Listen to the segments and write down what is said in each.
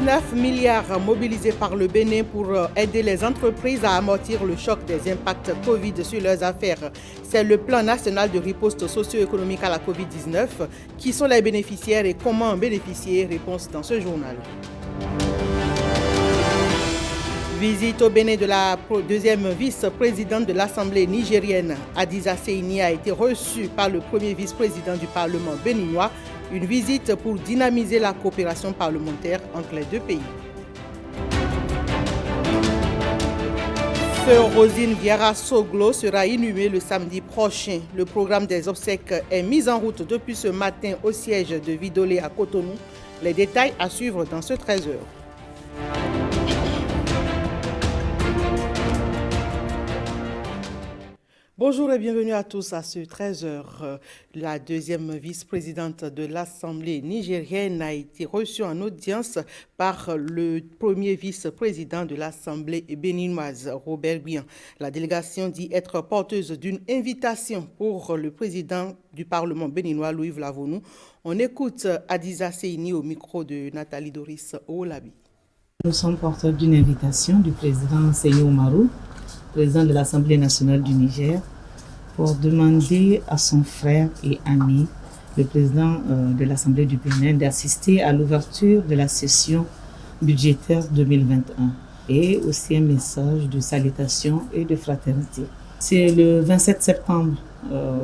19 milliards mobilisés par le Bénin pour aider les entreprises à amortir le choc des impacts Covid sur leurs affaires. C'est le plan national de riposte socio-économique à la Covid-19. Qui sont les bénéficiaires et comment en bénéficier? Réponse dans ce journal. Visite au Bénin de la deuxième vice-présidente de l'Assemblée nigérienne. Hadiza Seyni a été reçue par le premier vice-président du Parlement béninois. Une visite pour dynamiser la coopération parlementaire entre les deux pays. Sœur Rosine Vieira Soglo sera inhumée le samedi prochain. Le programme des obsèques est mis en route depuis ce matin au siège de Vidolé à Cotonou. Les détails à suivre dans ce 13h. Bonjour et bienvenue à tous à ce 13h. La deuxième vice-présidente de l'Assemblée nigérienne a été reçue en audience par le premier vice-président de l'Assemblée béninoise, Robert Guian. La délégation dit être porteuse d'une invitation pour le président du Parlement béninois, Louis Lavonou. On écoute Hadiza Seyni au micro de Nathalie Doris Oulabi. Nous sommes porteurs d'une invitation du président Seyni Oumarou, président de l'Assemblée nationale du Niger, pour demander à son frère et ami, le président de l'Assemblée du Bénin, d'assister à l'ouverture de la session budgétaire 2021 et aussi un message de salutation et de fraternité. C'est le 27 septembre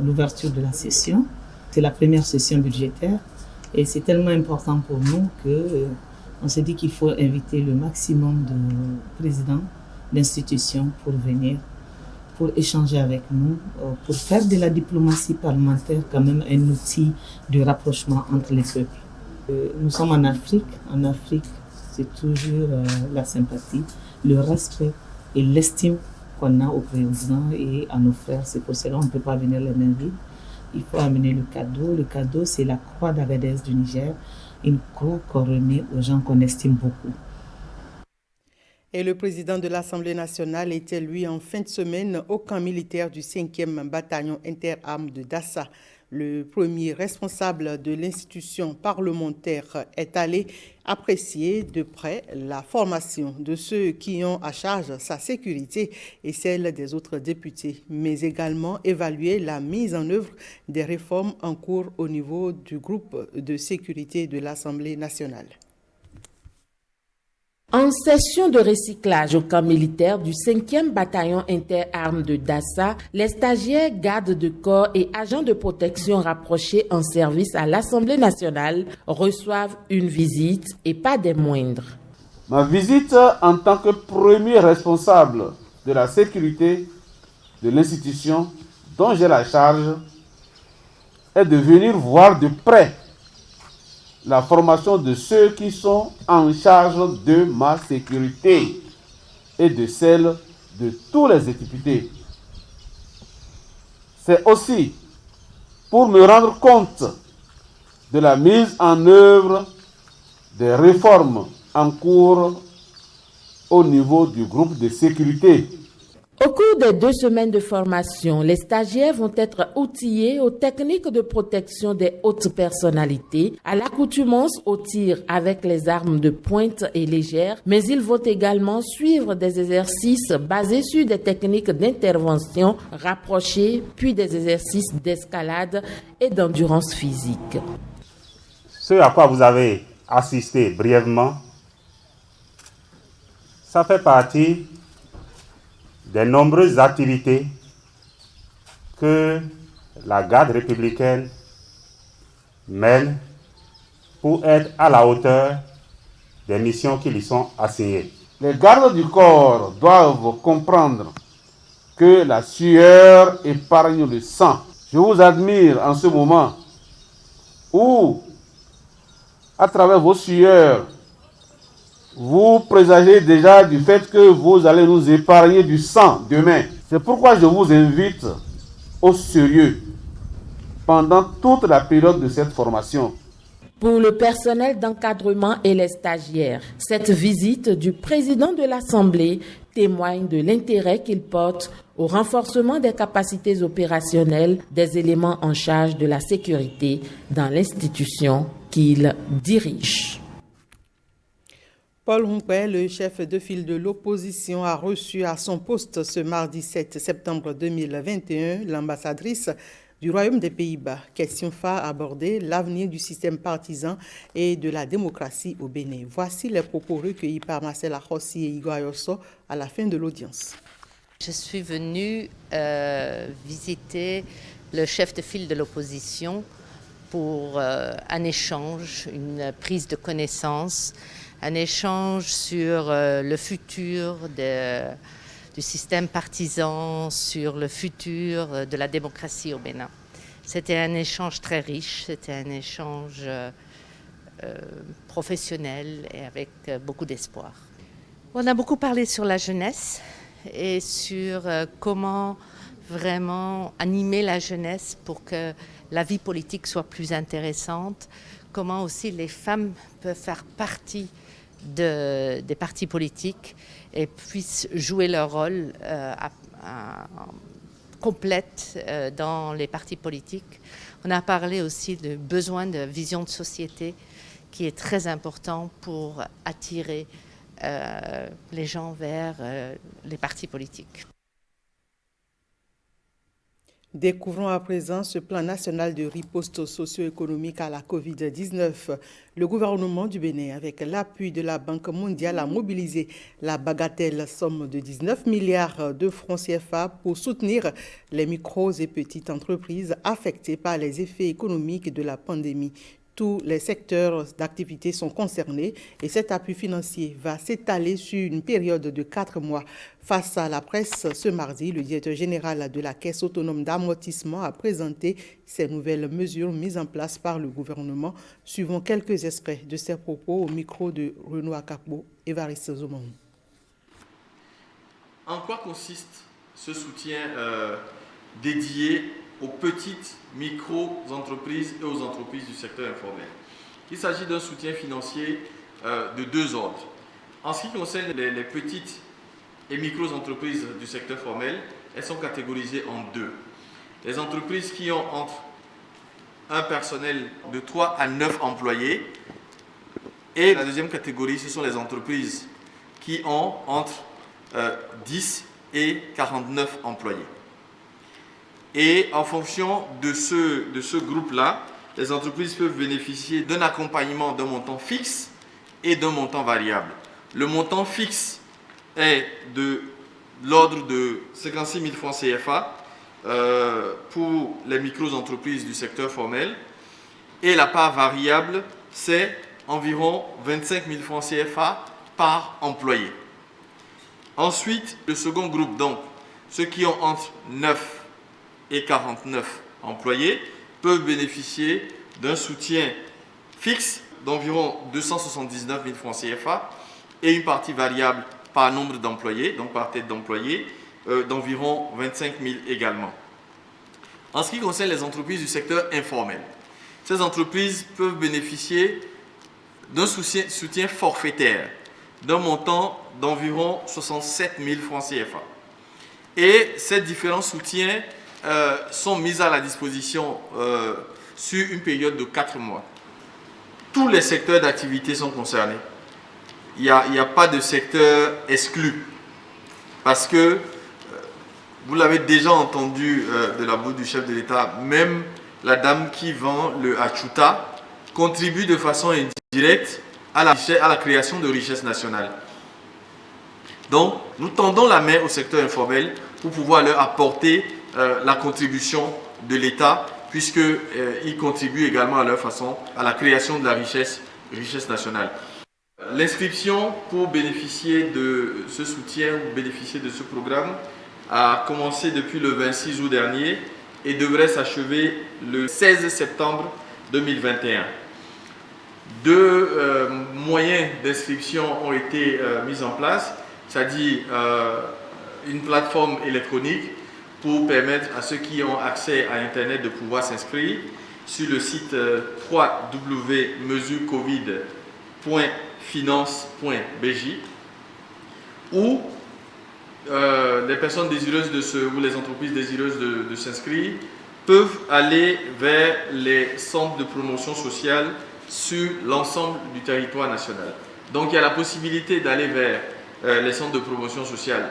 l'ouverture de la session, c'est la première session budgétaire et c'est tellement important pour nous qu'on s'est dit qu'il faut inviter le maximum de présidents d'institutions pour venir, pour échanger avec nous, pour faire de la diplomatie parlementaire quand même un outil de rapprochement entre les peuples. Nous sommes en Afrique. En Afrique, c'est toujours la sympathie, le respect et l'estime qu'on a au président et à nos frères. C'est pour cela qu'on ne peut pas venir les mains vides. Il faut amener le cadeau. Le cadeau, c'est la croix d'Agadez du Niger, une croix qu'on remet aux gens qu'on estime beaucoup. Et le président de l'Assemblée nationale était, lui, en fin de semaine au camp militaire du 5e bataillon interarmes de Dassa. Le premier responsable de l'institution parlementaire est allé apprécier de près la formation de ceux qui ont à charge sa sécurité et celle des autres députés, mais également évaluer la mise en œuvre des réformes en cours au niveau du groupe de sécurité de l'Assemblée nationale. En session de recyclage au camp militaire du 5e bataillon interarmes de Dassa, les stagiaires, gardes de corps et agents de protection rapprochés en service à l'Assemblée nationale reçoivent une visite et pas des moindres. Ma visite en tant que premier responsable de la sécurité de l'institution dont j'ai la charge est de venir voir de près la formation de ceux qui sont en charge de ma sécurité et de celle de tous les députés. C'est aussi pour me rendre compte de la mise en œuvre des réformes en cours au niveau du groupe de sécurité. Au cours des 2 semaines de formation, les stagiaires vont être outillés aux techniques de protection des hautes personnalités, à l'accoutumance au tir avec les armes de pointe et légères, mais ils vont également suivre des exercices basés sur des techniques d'intervention rapprochées, puis des exercices d'escalade et d'endurance physique. Ce à quoi vous avez assisté brièvement, ça fait partie des nombreuses activités que la garde républicaine mène pour être à la hauteur des missions qui lui sont assignées. Les gardes du corps doivent comprendre que la sueur épargne le sang. Je vous admire en ce moment où, à travers vos sueurs, vous présagez déjà du fait que vous allez nous épargner du sang demain. C'est pourquoi je vous invite au sérieux pendant toute la période de cette formation. Pour le personnel d'encadrement et les stagiaires, cette visite du président de l'Assemblée témoigne de l'intérêt qu'il porte au renforcement des capacités opérationnelles des éléments en charge de la sécurité dans l'institution qu'il dirige. Paul Humpé, le chef de file de l'opposition, a reçu à son poste ce mardi 7 septembre 2021 l'ambassadrice du Royaume des Pays-Bas. Question phare abordée, l'avenir du système partisan et de la démocratie au Bénin. Voici les propos recueillis par Marcel Akhossi et Igor Ayosso à la fin de l'audience. Je suis venue visiter le chef de file de l'opposition pour un échange, une prise de connaissance, un échange sur le futur du système partisan, sur le futur de la démocratie au Bénin. C'était un échange très riche, c'était un échange professionnel et avec beaucoup d'espoir. On a beaucoup parlé sur la jeunesse et sur comment vraiment animer la jeunesse pour que la vie politique soit plus intéressante, comment aussi les femmes peuvent faire partie des partis politiques et puissent jouer leur rôle complète dans les partis politiques. On a parlé aussi du besoin de vision de société qui est très important pour attirer les gens vers les partis politiques. Découvrons à présent ce plan national de riposte socio-économique à la COVID-19. Le gouvernement du Bénin, avec l'appui de la Banque mondiale, a mobilisé la bagatelle somme de 19 milliards de francs CFA pour soutenir les micros et petites entreprises affectées par les effets économiques de la pandémie. Tous les secteurs d'activité sont concernés et cet appui financier va s'étaler sur une période de 4 mois. Face à la presse ce mardi, le directeur général de la Caisse autonome d'amortissement a présenté ces nouvelles mesures mises en place par le gouvernement. Suivons quelques extraits de ses propos au micro de Renaud Akapo et Évariste Zomon. En quoi consiste ce soutien dédié aux petites, micro-entreprises et aux entreprises du secteur informel? Il s'agit d'un soutien financier de deux ordres. En ce qui concerne les petites et micro-entreprises du secteur formel, elles sont catégorisées en deux. Les entreprises qui ont entre un personnel de 3 à 9 employés, et la deuxième catégorie, ce sont les entreprises qui ont entre 10 et 49 employés. Et en fonction de ce groupe-là, les entreprises peuvent bénéficier d'un accompagnement d'un montant fixe et d'un montant variable. Le montant fixe est de l'ordre de 56 000 francs CFA pour les micro-entreprises du secteur formel. Et la part variable, c'est environ 25 000 francs CFA par employé. Ensuite, le second groupe, donc, ceux qui ont entre 9 et 49 employés, peuvent bénéficier d'un soutien fixe d'environ 279 000 francs CFA et une partie variable par nombre d'employés, donc par tête d'employés, d'environ 25 000 également. En ce qui concerne les entreprises du secteur informel, ces entreprises peuvent bénéficier d'un soutien forfaitaire d'un montant d'environ 67 000 francs CFA. Et ces différents soutiens sont mis à la disposition sur une période de 4 mois. Tous les secteurs d'activité sont concernés. Il n'y a pas de secteur exclu. Parce que, vous l'avez déjà entendu de la bouche du chef de l'État, même la dame qui vend le achuta contribue de façon indirecte à la création de richesses nationales. Donc, nous tendons la main au secteur informel pour pouvoir leur apporter la contribution de l'État, puisqu'ils contribuent également à leur façon à la création de la richesse nationale. L'inscription pour bénéficier de ce soutien, bénéficier de ce programme, a commencé depuis le 26 août dernier et devrait s'achever le 16 septembre 2021. Deux moyens d'inscription ont été mis en place, c'est-à-dire une plateforme électronique pour permettre à ceux qui ont accès à Internet de pouvoir s'inscrire sur le site www.mesurecovid.finance.bj où les personnes désireuses ou les entreprises désireuses de s'inscrire peuvent aller vers les centres de promotion sociale sur l'ensemble du territoire national. Donc il y a la possibilité d'aller vers les centres de promotion sociale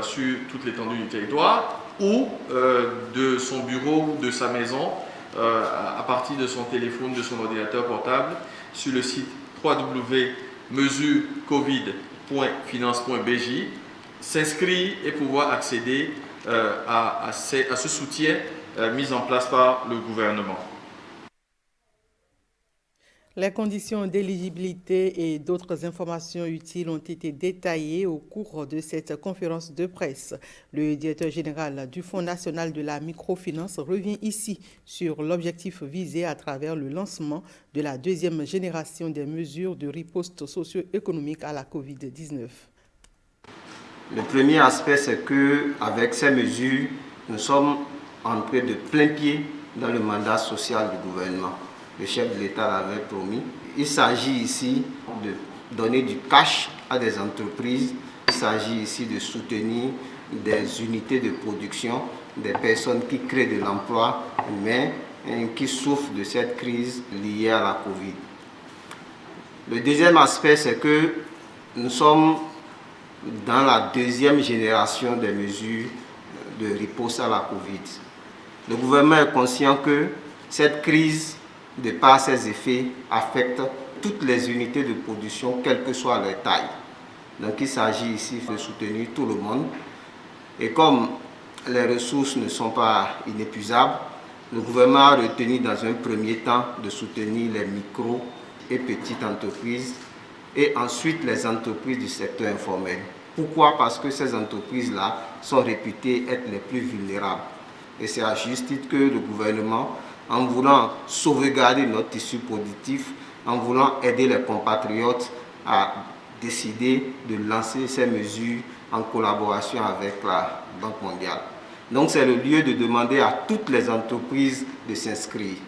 sur toute l'étendue du territoire ou de son bureau ou de sa maison à partir de son téléphone, de son ordinateur portable sur le site www.mesurecovid.finance.bj, s'inscrire et pouvoir accéder à ce soutien mis en place par le gouvernement. Les conditions d'éligibilité et d'autres informations utiles ont été détaillées au cours de cette conférence de presse. Le directeur général du Fonds national de la microfinance revient ici sur l'objectif visé à travers le lancement de la deuxième génération des mesures de riposte socio-économique à la COVID-19. Le premier aspect, c'est qu'avec ces mesures, nous sommes entrés de plein pied dans le mandat social du gouvernement. Le chef de l'État l'avait promis. Il s'agit ici de donner du cash à des entreprises. Il s'agit ici de soutenir des unités de production, des personnes qui créent de l'emploi, mais qui souffrent de cette crise liée à la Covid. Le deuxième aspect, c'est que nous sommes dans la deuxième génération des mesures de riposte à la Covid. Le gouvernement est conscient que cette crise, de par ses effets, affecte toutes les unités de production, quelle que soit leur taille. Donc il s'agit ici de soutenir tout le monde. Et comme les ressources ne sont pas inépuisables, le gouvernement a retenu dans un premier temps de soutenir les micro et petites entreprises et ensuite les entreprises du secteur informel. Pourquoi? Parce que ces entreprises-là sont réputées être les plus vulnérables. Et c'est à juste titre que le gouvernement, en voulant sauvegarder notre tissu productif, en voulant aider les compatriotes, a décidé de lancer ces mesures en collaboration avec la Banque mondiale. Donc c'est le lieu de demander à toutes les entreprises de s'inscrire,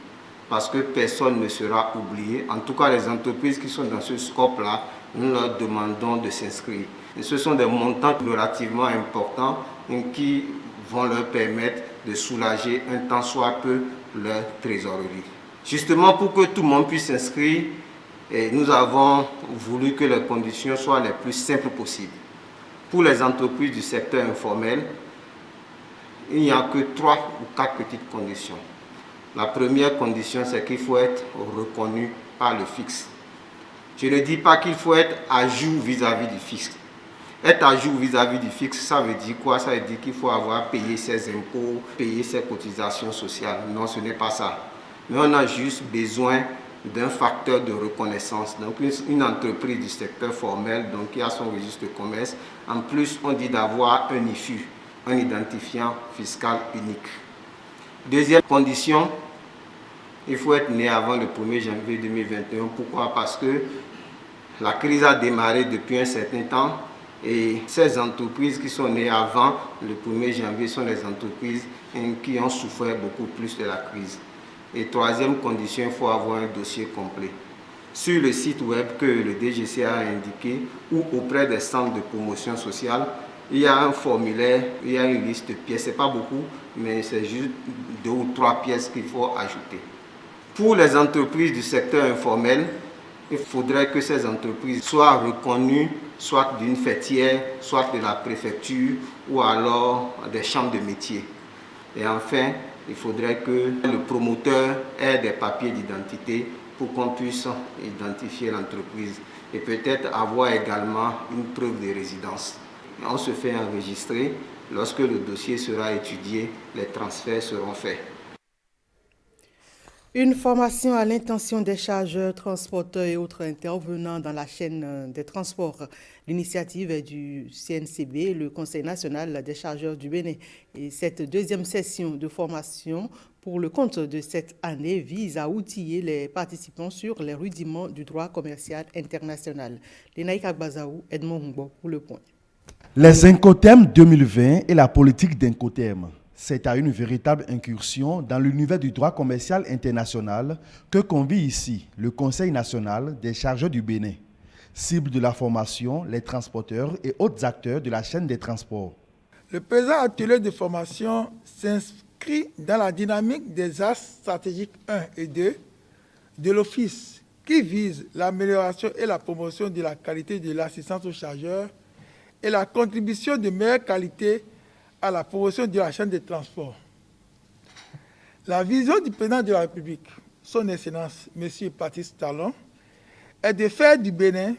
parce que personne ne sera oublié. En tout cas, les entreprises qui sont dans ce scope-là, nous leur demandons de s'inscrire. Et ce sont des montants relativement importants qui vont leur permettre de soulager un tant soit peu leur trésorerie. Justement, pour que tout le monde puisse s'inscrire, nous avons voulu que les conditions soient les plus simples possibles. Pour les entreprises du secteur informel, il n'y a que 3 ou 4 petites conditions. La première condition, c'est qu'il faut être reconnu par le fisc. Je ne dis pas qu'il faut être à jour vis-à-vis du fisc. Être à jour vis-à-vis du fisc, ça veut dire quoi? Ça veut dire qu'il faut avoir payé ses impôts, payé ses cotisations sociales. Non, ce n'est pas ça. Mais on a juste besoin d'un facteur de reconnaissance. Donc une entreprise du secteur formel, donc qui a son registre de commerce, en plus on dit d'avoir un IFU, un identifiant fiscal unique. Deuxième condition, il faut être né avant le 1er janvier 2021. Pourquoi? Parce que la crise a démarré depuis un certain temps. Et ces entreprises qui sont nées avant le 1er janvier sont les entreprises qui ont souffert beaucoup plus de la crise. Et troisième condition, il faut avoir un dossier complet. Sur le site web que le DGC a indiqué ou auprès des centres de promotion sociale, il y a un formulaire, il y a une liste de pièces. Ce n'est pas beaucoup, mais c'est juste 2 ou 3 pièces qu'il faut ajouter. Pour les entreprises du secteur informel, il faudrait que ces entreprises soient reconnues soit d'une fêtière, soit de la préfecture ou alors des chambres de métier. Et enfin, il faudrait que le promoteur ait des papiers d'identité pour qu'on puisse identifier l'entreprise et peut-être avoir également une preuve de résidence. On se fait enregistrer. Lorsque le dossier sera étudié, les transferts seront faits. Une formation à l'intention des chargeurs, transporteurs et autres intervenants dans la chaîne des transports. L'initiative est du CNCB, le Conseil national des chargeurs du Bénin. Et cette deuxième session de formation pour le compte de cette année vise à outiller les participants sur les rudiments du droit commercial international. Lenaïk Agbazaou, Edmond Humbo pour le point. Les Incoterms 2020 et la politique d'Incoterm. C'est à une véritable incursion dans l'univers du droit commercial international que convie ici le Conseil national des chargeurs du Bénin. Cible de la formation, les transporteurs et autres acteurs de la chaîne des transports. Le présent atelier de formation s'inscrit dans la dynamique des axes stratégiques 1 et 2 de l'Office qui vise l'amélioration et la promotion de la qualité de l'assistance aux chargeurs et la contribution de meilleure qualité à la promotion de la chaîne de transport. La vision du président de la République, son Excellence, M. Patrice Talon, est de faire du Bénin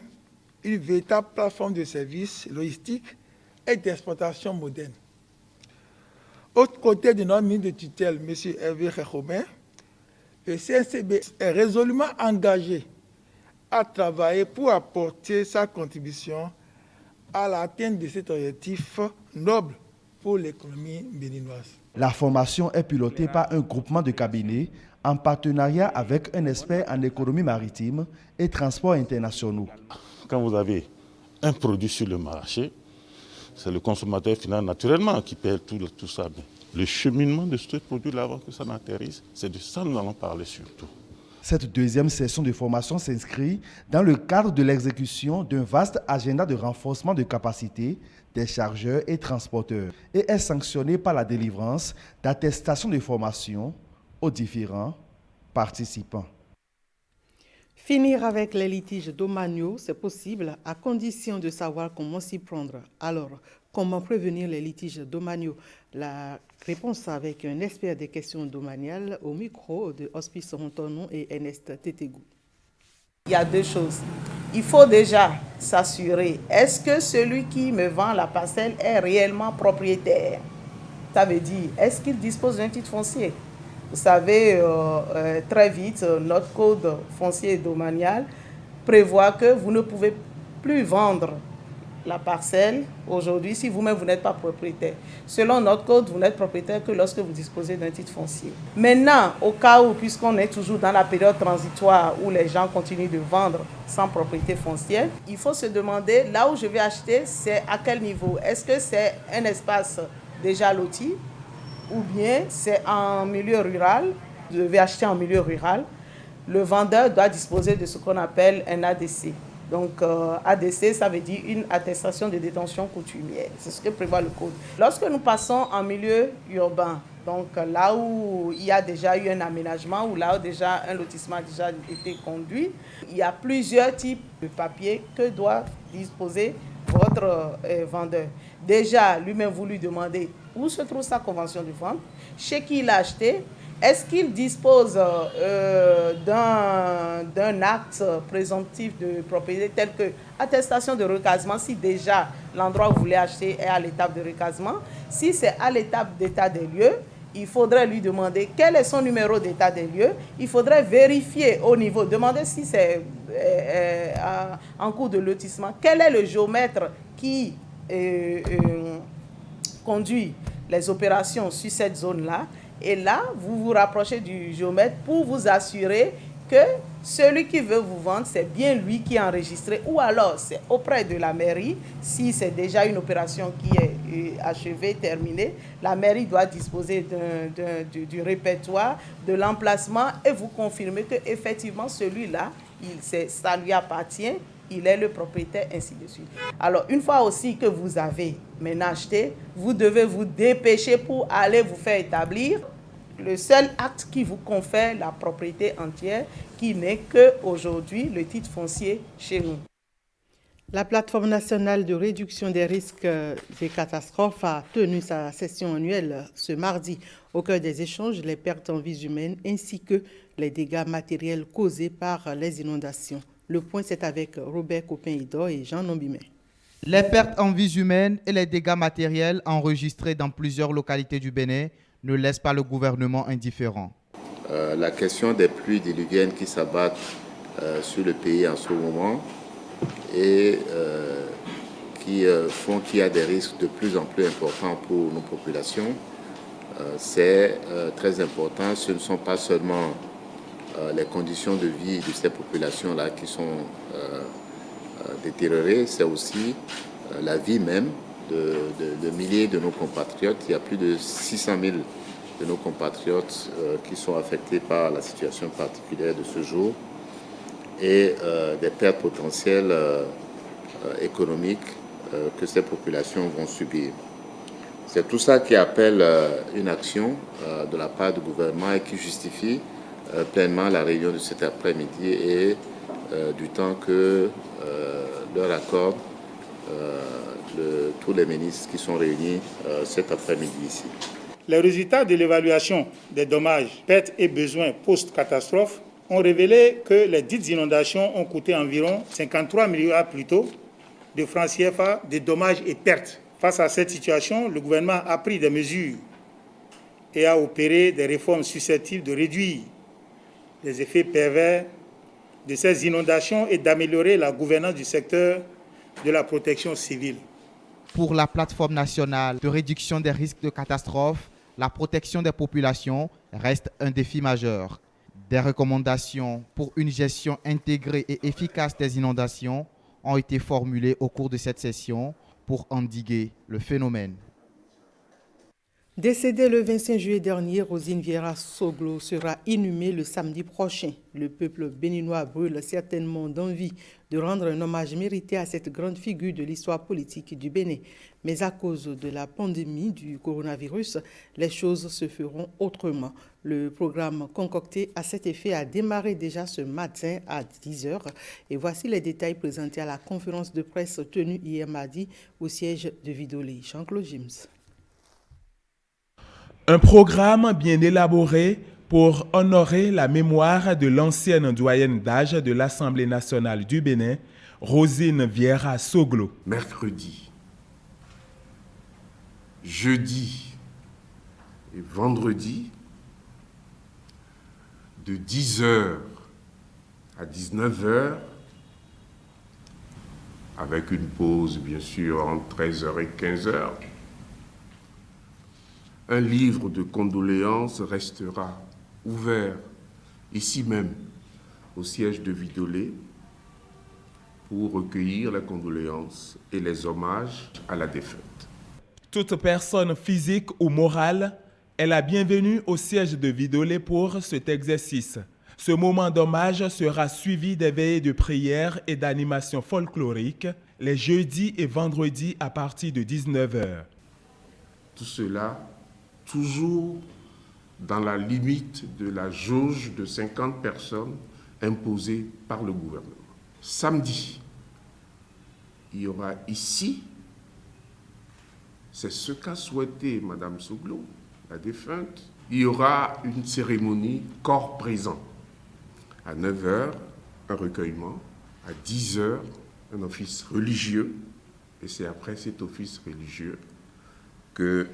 une véritable plateforme de services logistiques et d'exploitation moderne. Autre côté de notre ministre de tutelle, M. Hervé Réchomé, le CNCB est résolument engagé à travailler pour apporter sa contribution à l'atteinte de cet objectif noble pour l'économie béninoise. La formation est pilotée par un groupement de cabinets en partenariat avec un expert en économie maritime et transports internationaux. Quand vous avez un produit sur le marché, c'est le consommateur final naturellement qui paie tout ça. Le cheminement de ce produit-là avant que ça n'atterrisse, c'est de ça que nous allons parler surtout. Cette deuxième session de formation s'inscrit dans le cadre de l'exécution d'un vaste agenda de renforcement de capacité des chargeurs et transporteurs et est sanctionnée par la délivrance d'attestations de formation aux différents participants. Finir avec les litiges domaniaux, c'est possible à condition de savoir comment s'y prendre. Alors, comment prévenir les litiges domaniaux? La réponse avec un expert des questions domaniales au micro de Hospice Rontonon et Ernest Tétégou. Il y a deux choses. Il faut déjà s'assurer, est-ce que celui qui me vend la parcelle est réellement propriétaire? Ça veut dire, est-ce qu'il dispose d'un titre foncier? Vous savez, très vite, notre code foncier et domanial prévoit que vous ne pouvez plus vendre la parcelle aujourd'hui si vous-même vous n'êtes pas propriétaire. Selon notre code, vous n'êtes propriétaire que lorsque vous disposez d'un titre foncier. Maintenant, au cas où, puisqu'on est toujours dans la période transitoire où les gens continuent de vendre sans propriété foncière, il faut se demander, là où je vais acheter, c'est à quel niveau? Est-ce que c'est un espace déjà loti ou bien c'est en milieu rural? Je vais acheter en milieu rural. Le vendeur doit disposer de ce qu'on appelle un ADC. Donc, ADC, ça veut dire une attestation de détention coutumière. C'est ce que prévoit le code. Lorsque nous passons en milieu urbain, donc là où il y a déjà eu un aménagement, ou là où déjà un lotissement a déjà été conduit, il y a plusieurs types de papiers que doit disposer votre vendeur. Déjà, lui-même, vous lui demandez où se trouve sa convention de vente, chez qui il a acheté. Est-ce qu'il dispose d'un acte présomptif de propriété tel que attestation de recasement si déjà l'endroit où vous voulez acheter est à l'étape de recasement? Si c'est à l'étape d'état des lieux, il faudrait lui demander quel est son numéro d'état des lieux. Il faudrait vérifier au niveau, demander si c'est en cours de lotissement, quel est le géomètre qui conduit les opérations sur cette zone-là. Et là, vous vous rapprochez du géomètre pour vous assurer que celui qui veut vous vendre, c'est bien lui qui est enregistré, ou alors c'est auprès de la mairie. Si c'est déjà une opération qui est achevée, terminée, la mairie doit disposer du répertoire, de l'emplacement et vous confirmer qu'effectivement celui-là, ça lui appartient, il est le propriétaire, ainsi de suite. Alors, une fois aussi que vous avez maintenant acheté, vous devez vous dépêcher pour aller vous faire établir le seul acte qui vous confère la propriété entière, qui n'est qu'aujourd'hui le titre foncier chez nous. La plateforme nationale de réduction des risques des catastrophes a tenu sa session annuelle ce mardi. Au cœur des échanges, les pertes en vies humaines ainsi que les dégâts matériels causés par les inondations. Le point, c'est avec Robert Copin-Idor et Jean Nombimet. Les pertes en vies humaines et les dégâts matériels enregistrés dans plusieurs localités du Bénin ne laissent pas le gouvernement indifférent. La question des pluies diluviennes qui s'abattent sur le pays en ce moment et qui font qu'il y a des risques de plus en plus importants pour nos populations, c'est très important. Ce ne sont pas seulement les conditions de vie de ces populations-là qui sont détériorées, c'est aussi la vie même de milliers de nos compatriotes. Il y a plus de 600 000 de nos compatriotes qui sont affectés par la situation particulière de ce jour et des pertes potentielles économiques que ces populations vont subir. C'est tout ça qui appelle une action de la part du gouvernement et qui justifie pleinement la réunion de cet après-midi et du temps que leur accorde tous les ministres qui sont réunis cet après-midi ici. Les résultats de l'évaluation des dommages, pertes et besoins post-catastrophe ont révélé que les dites inondations ont coûté environ 53 milliards plus tôt de francs CFA de dommages et pertes. Face à cette situation, le gouvernement a pris des mesures et a opéré des réformes susceptibles de réduire les effets pervers de ces inondations et d'améliorer la gouvernance du secteur de la protection civile. Pour la plateforme nationale de réduction des risques de catastrophe, la protection des populations reste un défi majeur. Des recommandations pour une gestion intégrée et efficace des inondations ont été formulées au cours de cette session pour endiguer le phénomène. Décédée le 25 juillet dernier, Rosine Vieira Soglo sera inhumée le samedi prochain. Le peuple béninois brûle certainement d'envie de rendre un hommage mérité à cette grande figure de l'histoire politique du Bénin. Mais à cause de la pandémie du coronavirus, les choses se feront autrement. Le programme concocté à cet effet a démarré déjà ce matin à 10h. Et voici les détails présentés à la conférence de presse tenue hier mardi au siège de Vidolé. Jean-Claude Gims. Un programme bien élaboré pour honorer la mémoire de l'ancienne doyenne d'âge de l'Assemblée nationale du Bénin, Rosine Vieira Soglo. Mercredi, jeudi et vendredi, de 10h à 19h, avec une pause bien sûr entre 13h et 15h, un livre de condoléances restera ouvert ici même au siège de Vidolé pour recueillir les condoléances et les hommages à la défunte. Toute personne physique ou morale est la bienvenue au siège de Vidolé pour cet exercice. Ce moment d'hommage sera suivi des veillées de prière et d'animations folkloriques les jeudis et vendredis à partir de 19h. Tout cela toujours dans la limite de la jauge de 50 personnes imposée par le gouvernement. Samedi, il y aura ici, c'est ce qu'a souhaité Mme Soglo, la défunte, il y aura une cérémonie corps présent. À 9h, un recueillement. À 10h, un office religieux. Et c'est après cet office religieux que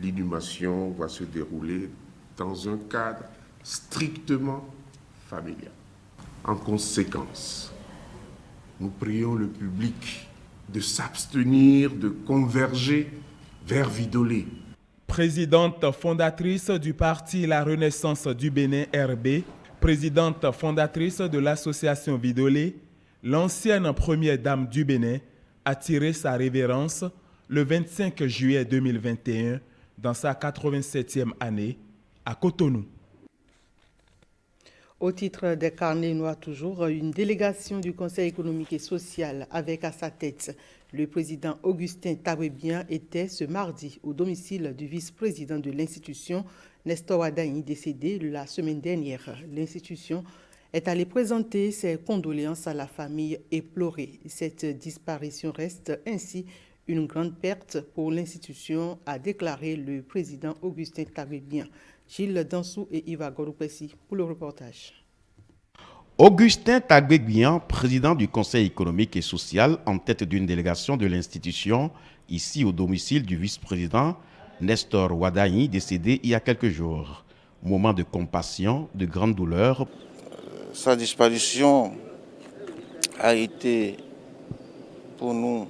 l'inhumation va se dérouler dans un cadre strictement familial. En conséquence, nous prions le public de s'abstenir de converger vers Vidolé. Présidente fondatrice du parti La Renaissance du Bénin RB, présidente fondatrice de l'association Vidolé, l'ancienne première dame du Bénin a tiré sa révérence le 25 juillet 2021 dans sa 87e année à Cotonou. Au titre des carnets noirs toujours, une délégation du Conseil économique et social avec à sa tête le président Augustin Tawebien était ce mardi au domicile du vice-président de l'institution, Nestor Wadaï, décédé la semaine dernière. L'institution est allée présenter ses condoléances à la famille éplorée. Cette disparition reste ainsi une grande perte pour l'institution, a déclaré le président Augustin Tawebien. Gilles Dansou et Yva Goropessi pour le reportage. Augustin Tawebien, président du Conseil économique et social, en tête d'une délégation de l'institution, ici au domicile du vice-président Nestor Wadaï, décédé il y a quelques jours. Moment de compassion, de grande douleur. Sa disparition a été pour nous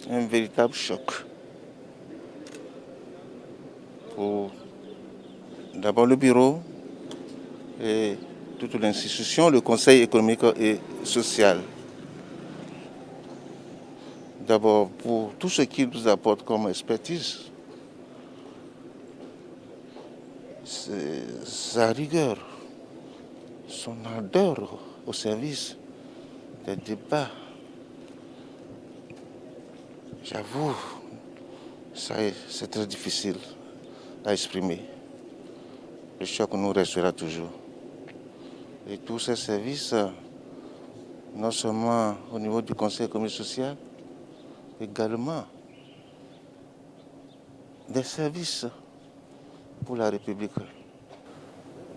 un véritable choc. Pour d'abord le bureau et toute l'institution, le Conseil économique et social. D'abord pour tout ce qu'il nous apporte comme expertise, sa rigueur, son ardeur au service des débats. J'avoue, c'est très difficile à exprimer. Le choc nous restera toujours. Et tous ces services, non seulement au niveau du Conseil économique et social, également des services pour la République.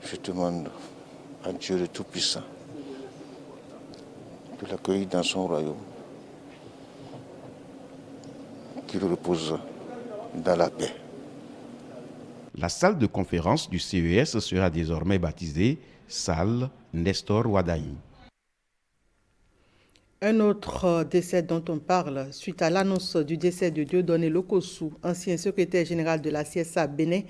Je demande à Dieu le Tout-Puissant de l'accueillir dans son royaume, qu'il repose dans la paix. La salle de conférence du CES sera désormais baptisée salle Nestor Wadaï. Un autre décès dont on parle suite à l'annonce du décès de Dieudonné Lokossou, ancien secrétaire général de la CSA Bénin,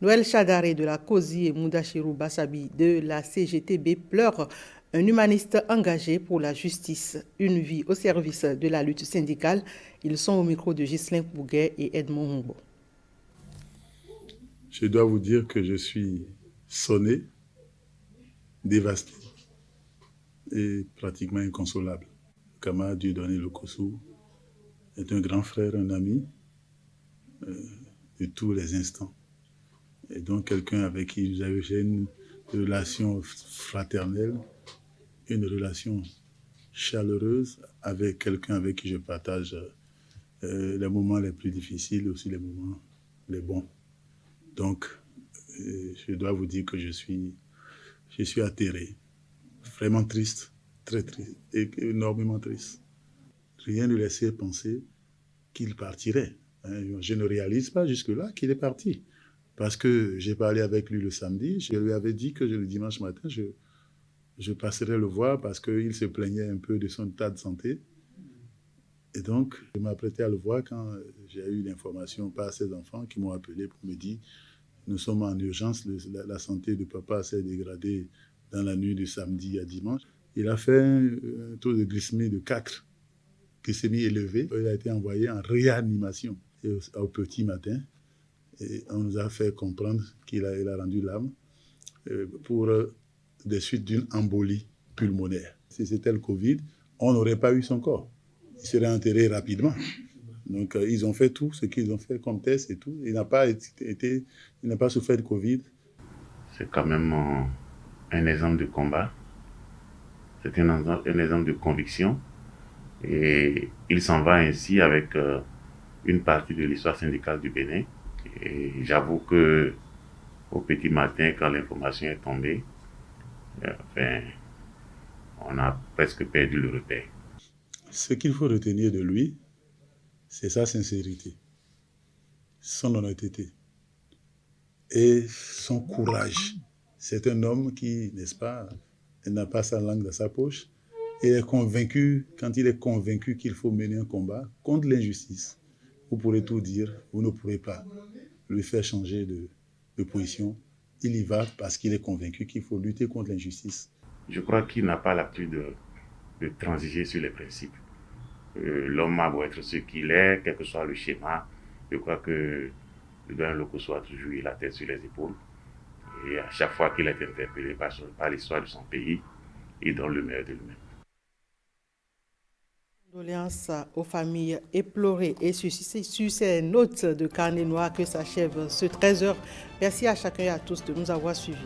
Noël Chadaré de la COSI et Moudachirou Bassabi de la CGTB pleurent un humaniste engagé pour la justice, une vie au service de la lutte syndicale. Ils sont au micro de Ghislain Pouguet et Edmond Humbo. Je dois vous dire que je suis sonné, dévasté et pratiquement inconsolable. Camarade Dieudonné Lokossou est un grand frère, un ami de tous les instants. Et donc quelqu'un avec qui j'ai une relation fraternelle, une relation chaleureuse avec quelqu'un avec qui je partage les moments les plus difficiles, aussi les moments les bons. Donc, je dois vous dire que je suis atterré, vraiment triste, très triste, et énormément triste. Rien ne laissait penser qu'il partirait. Je ne réalise pas jusque-là qu'il est parti. Parce que j'ai parlé avec lui le samedi, je lui avais dit que le dimanche matin, je passerai le voir parce qu'il se plaignait un peu de son état de santé. Et donc, je m'apprêtais à le voir quand j'ai eu l'information par ses enfants qui m'ont appelé pour me dire nous sommes en urgence, la santé de papa s'est dégradée dans la nuit de samedi à dimanche. Il a fait un taux de glycémie de 4, glycémie élevée. Il a été envoyé en réanimation au petit matin. Et on nous a fait comprendre qu'il a rendu l'âme pour des suites d'une embolie pulmonaire. Si c'était le Covid, on n'aurait pas eu son corps. Il serait enterré rapidement. Donc, ils ont fait tout ce qu'ils ont fait comme test et tout. Il n'a pas souffert de Covid. C'est quand même un exemple de combat. C'est un exemple de conviction. Et il s'en va ainsi avec une partie de l'histoire syndicale du Bénin. Et j'avoue que au petit matin, quand l'information est tombée, on a presque perdu le repère. Ce qu'il faut retenir de lui, c'est sa sincérité, son honnêteté et son courage. C'est un homme qui, n'est-ce pas, n'a pas sa langue dans sa poche et est convaincu, quand il est convaincu qu'il faut mener un combat contre l'injustice, vous pourrez tout dire, vous ne pourrez pas lui faire changer de position. Il y va parce qu'il est convaincu qu'il faut lutter contre l'injustice. Je crois qu'il n'a pas l'habitude de transiger sur les principes. L'homme a beau être ce qu'il est, quel que soit le schéma, je crois que le Lokossou a toujours eu la tête sur les épaules. Et à chaque fois qu'il est interpellé par l'histoire de son pays, il donne le meilleur de lui-même. Condoléances aux familles éplorées et sur ces notes de carnet noir que s'achève ce 13h. Merci à chacun et à tous de nous avoir suivis.